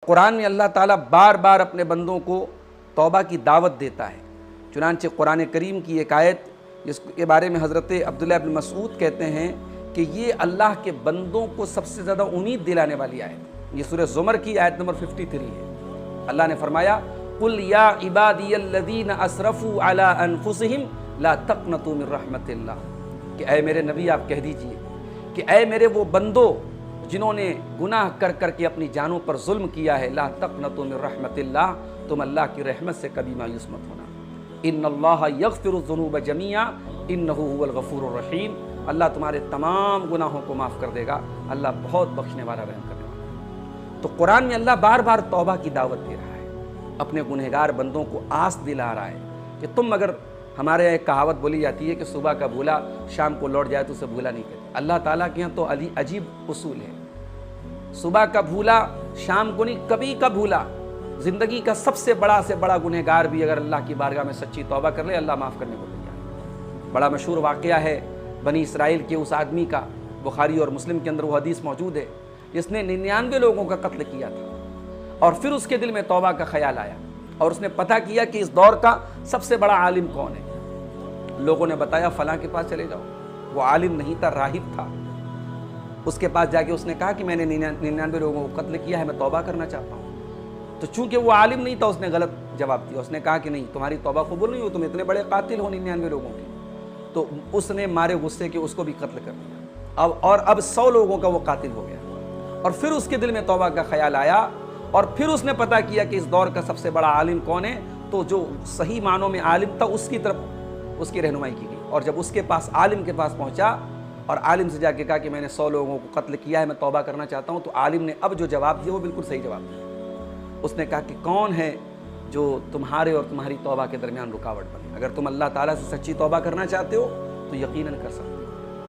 قرآن میں اللہ تعالیٰ بار بار اپنے بندوں کو توبہ کی دعوت دیتا ہے۔ چنانچہ قرآن کریم کی ایک آیت جس کے بارے میں حضرت عبداللہ بن مسعود کہتے ہیں کہ یہ اللہ کے بندوں کو سب سے زیادہ امید دلانے والی آیت، یہ سورہ زمر کی آیت نمبر 53 ہے۔ اللہ نے فرمایا قُلْ يَا عِبَادِيَ الَّذِينَ أَسْرَفُوا عَلَىٰ أَنفُسِهِمْ لَا تَقْنَطُوا مِن رَحْمَتِ اللَّهِ کہ اے میرے نبی آپ کہہ دیجئے کہ اے میرے وہ بندو جنہوں نے گناہ کر کر کے اپنی جانوں پر ظلم کیا ہے، لا تقنطوا من رحمت اللہ، تم اللہ کی رحمت سے کبھی مایوس مت ہونا۔ ان اللہ یغفر الذنوب جميعا انہ هو الغفور الرحیم، اللہ تمہارے تمام گناہوں کو معاف کر دے گا، اللہ بہت بخشنے والا رحم کرنے والا۔ تو قرآن میں اللہ بار بار توبہ کی دعوت دے رہا ہے، اپنے گنہگار بندوں کو آس دلا رہا ہے کہ تم اگر ہمارے یہاں ایک کہاوت بولی جاتی ہے کہ صبح کا بھولا شام کو لوٹ جائے تو اسے بھولا نہیں کہتے۔ اللہ تعالیٰ کے یہاں تو عجیب اصول ہے، صبح کا بھولا شام کو نہیں، کبھی کا بھولا۔ زندگی کا سب سے بڑا گنہگار بھی اگر اللہ کی بارگاہ میں سچی توبہ کر لے، اللہ معاف کرنے کو تیار ہے۔ بڑا مشہور واقعہ ہے بنی اسرائیل کے اس آدمی کا، بخاری اور مسلم کے اندر وہ حدیث موجود ہے، جس نے 99 لوگوں کا قتل کیا تھا، اور پھر اس کے دل میں توبہ کا خیال آیا اور اس نے پتہ کیا کہ اس دور کا سب سے بڑا عالم کون ہے۔ لوگوں نے بتایا فلاں کے پاس چلے جاؤ۔ وہ عالم نہیں تھا، راہب تھا۔ اس کے پاس جا کے اس نے کہا کہ میں نے 99 لوگوں کو قتل کیا ہے، میں توبہ کرنا چاہتا ہوں۔ تو چونکہ وہ عالم نہیں تھا، اس نے غلط جواب دیا۔ اس نے کہا کہ نہیں، تمہاری توبہ قبول نہیں ہو، تم اتنے بڑے قاتل ہو 99 لوگوں کے۔ تو اس نے مارے غصے کے اس کو بھی قتل کر دیا، اب 100 لوگوں کا وہ قاتل ہو گیا۔ اور پھر اس کے دل میں توبہ کا خیال آیا، اور پھر اس نے پتہ کیا کہ اس دور کا سب سے بڑا عالم کون ہے، تو جو صحیح معنوں میں عالم تھا اس کی طرف اس کی رہنمائی کی گئی۔ اور جب اس کے پاس عالم کے پاس پہنچا اور عالم سے جا کے کہا کہ میں نے 100 لوگوں کو قتل کیا ہے، میں توبہ کرنا چاہتا ہوں، تو عالم نے اب جو جواب دیا وہ بالکل صحیح جواب دیا۔ اس نے کہا کہ کون ہے جو تمہارے اور تمہاری توبہ کے درمیان رکاوٹ بنے؟ اگر تم اللہ تعالیٰ سے سچی توبہ کرنا چاہتے ہو تو یقیناً کر سکتے ہو۔